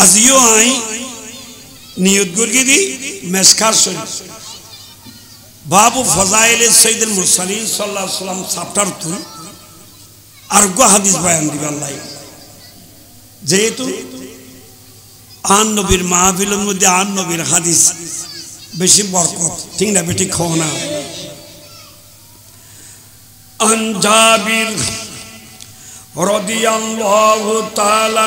আজিও I নিয়ত করি দি মেসকার শরীফ বাবু ফজাইল সৈয়দুল মুরসালিন সাল্লাল্লাহু আলাইহি ওয়াসাল্লাম চ্যাপ্টার 2 আর গো হাদিস বয়ান দিবার লাই যেহেতু আন নবীর মাহফিলের মধ্যে আন নবীর হাদিস বেশি বরকত ঠিক না বেটি খাও না আন জাবির রাদিয়াল্লাহু তাআলা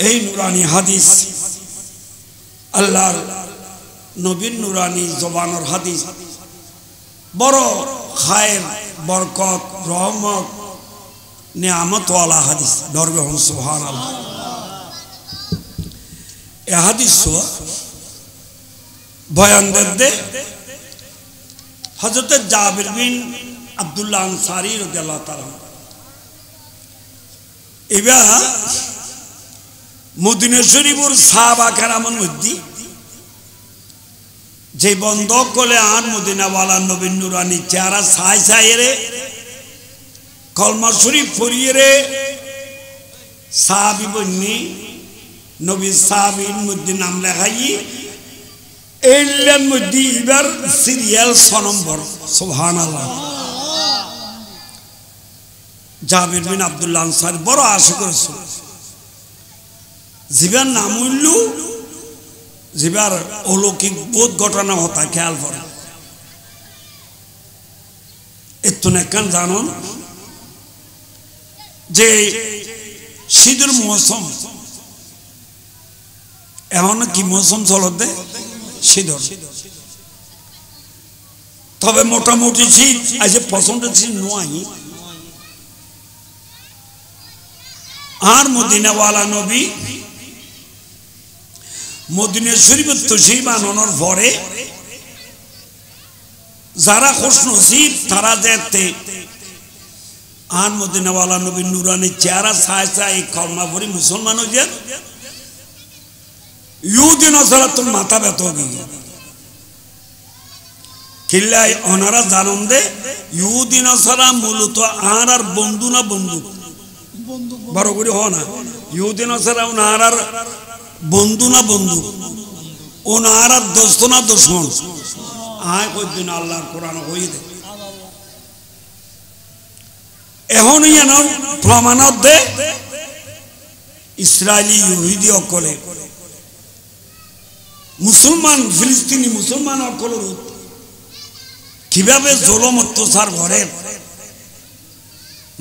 এই নুরানি হাদিস আল্লাহর নবীর নুরানি জবানের হাদিস বড় খায়ের বরকত রহমত নিয়ামত ওয়ালা হাদিস দরবে হন সুবহানাল্লাহ এই হাদিস বয়ান দে হযরত জাবির বিন আব্দুল্লাহ আনসারী রাদিয়াল্লাহু তাআলা এবা মদিনা শরীফের সাহাবা কেরামের মধ্যে যে বন্ধ করে আর মদিনাওয়ালা নবীন নুরানি চেহারা ছাই ছাইরে কলমা শরীফ পড়িয়ে রে সাহাবী বন্নি নবী সাহাবীর মধ্যে নাম লেখাই এর মধ্যে এবার সিরিয়াল 6 নম্বর সুবহানাল্লাহ জাবির বিন আব্দুল্লাহ আনসারী বড় আশা করেছে জীবন নাম হইল জীবার অলৌকিক বহুত ঘটনা হতা খেয়াল করে এত নেকান জানুন যে শীতের মৌসুম এখন কি মৌসুম চলতে শীতর তবে মোটামুটি শীত আজ পছন্দ শীত নয় আর মদিনাওয়ালা নবী মদিনা শরীফের তশরিফ আনানোর পরে যারা খুশনসিব তারা যেতে আর মদিনাওয়ালা নবী নুরানি চেহারা ছায় ছায় কলমা পড়ি মুসলমান হয়ে যান ইহুদি নাসারা তোর মাথা ব্যথা হয়ে গেল কিল্লাই ওনারা জানুন দে ইহুদি নাসারা মূলত আর বন্ধু না বন্ধু বড় করে হ না ইহুদি নাসারা ওনার বন্ধু না বন্ধু ওনার দোস্ত না দুশমন আয় কইদিন আল্লাহর কোরআন হই দে এখন ইয়ান প্রমাণত দে ইসরায়েলি ইহুদি অকলে মুসলমান ফিলিস্তিনি মুসলমান অকলের কিভাবে জুলুম অত্যাচার করে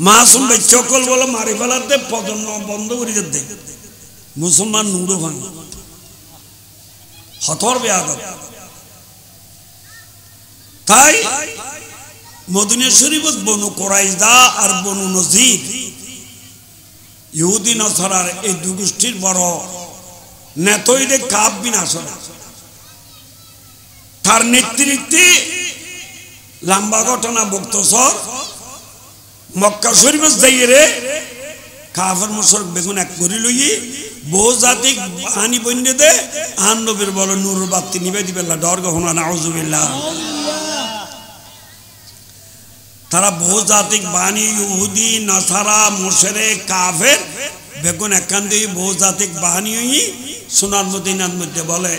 মাসুম বেচকল বলে মারি ফেলাতে প্রজন্ম বন্ধ করে দে মুসলমান নুড়ো ভাঙ হতর বেয়াদব তাই মদিনা শরীফত বনু কুরাইজা আর বনু নজির ইহুদি নাসারার এই দুই গোষ্ঠীর বড় নেতইরে কাব বিন আসর তার নেতৃত্বে লম্বা ঘটনা বক্তসর মক্কা শরীফে যাইরে কাফের মুশরিক বেগুন এক করি লইয়ে বহু জাতি আনি বন্যে দে আন নবীর বল নূর বাতি নিবে দিবেল্লা ডর গহনা নাউজুবিল্লাহ তারা বহুজাতিক বাণী ইহুদি নাসারা মুশরিক কাফের বেগুন একান দিয়ে বহুজাতিক বাণী সোনার মদিনার মধ্যে বলে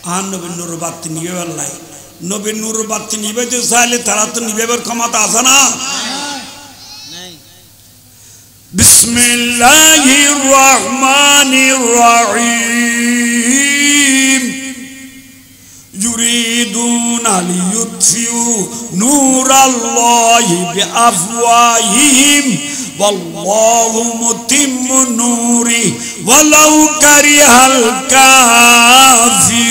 আর নবীর নূর বাতি নিবে বেলাই নবীর নূর বাতি নিবে যে চাইলে তারা তো নিবেবার ক্ষমতা আছে না বিসমিল্লাহির রহমানির রহিম ইউরিদুনা লিইউতফিউ নূরাল্লাহি বিআফওয়াহিহিম ওয়াল্লাহু মুতিম্মু নূরি ওয়ালাউ কারিহাল কাফিরুন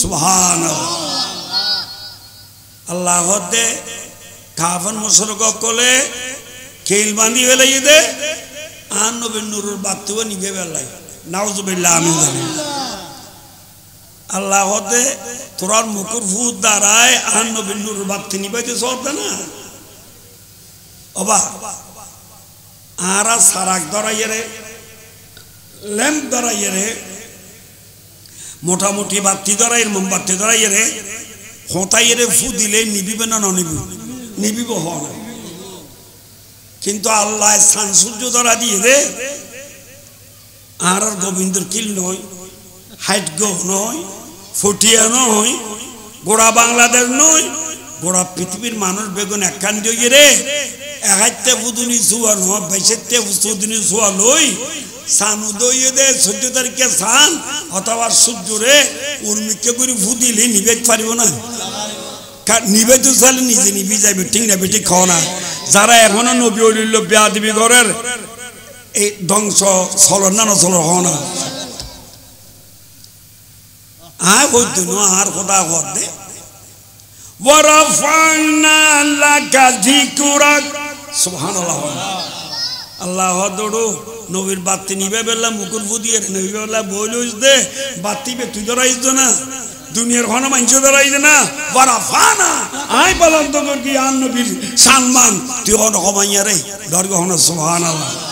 সুবহানাল্লাহ আল্লাহ হতে কাফন মুশরিক কলে কেল বাঁধি বেলাই দে আর নবীর নূরের বাতিও নিভে বেলাই নাউজুবিল্লাহ আমিন জালিম আল্লাহ হতে তোরার মুকুর ফুট দ্বারায় আর নবীর নূরের বাতি নিবাইতে চলতে না অবা আরা সারাক ধরাইয়ে রে ল্যাম্প ধরাইয়ে রে মোটামুটি বাতি ধরাই মোমবাতি ধরাইয়ে রে হতাইয়ে রে ফু দিলে নিবিবে না নিবিব নিবিব হয় কিন্তু আল্লাহ সান সূর্য ধরা দিয়ে রে আর গোবিন্দর কিল নয় হাইট গো নয় ফটিয়া নয় গোড়া বাংলাদেশ নয় গোড়া পৃথিবীর মানুষ বেগুন একখান দিয়ে রে একাইতে ফুদুনি চুয়া নয় বাইশেতে ফুদুনি চুয়া লই সান উদয়ে দে 14 তারিখে সান অথবা সূর্য রে উর্মিকে করে ফুদিলে নিবে পারিব না নিবে তো চাইলে নিজে নিবি যাইবে ঠিক না বেটি খাও না যারা এখনো নবী অলিল বেয়াদবি ঘরের এই ধ্বংস চলন না নচলন হও না হইতো না আর খোদা ঘর দে ওয়ারাফানা লাকা যিকরাক সুবহানাল্লাহ আল্লাহ দড়ো নবীর বাতি নিবে বেলা মুকুর ফুদিয়ে নবী বেলা বইলইস দে বাতি বে তুই ধরাইছ না দুনিয়ার ঘন মানুষ ধরাইছে না ওয়ারাফানা আই বলন্ত কি আর নবীর সম্মান তুই অন কমাইয়া রে দরগা হন সুবহানাল্লাহ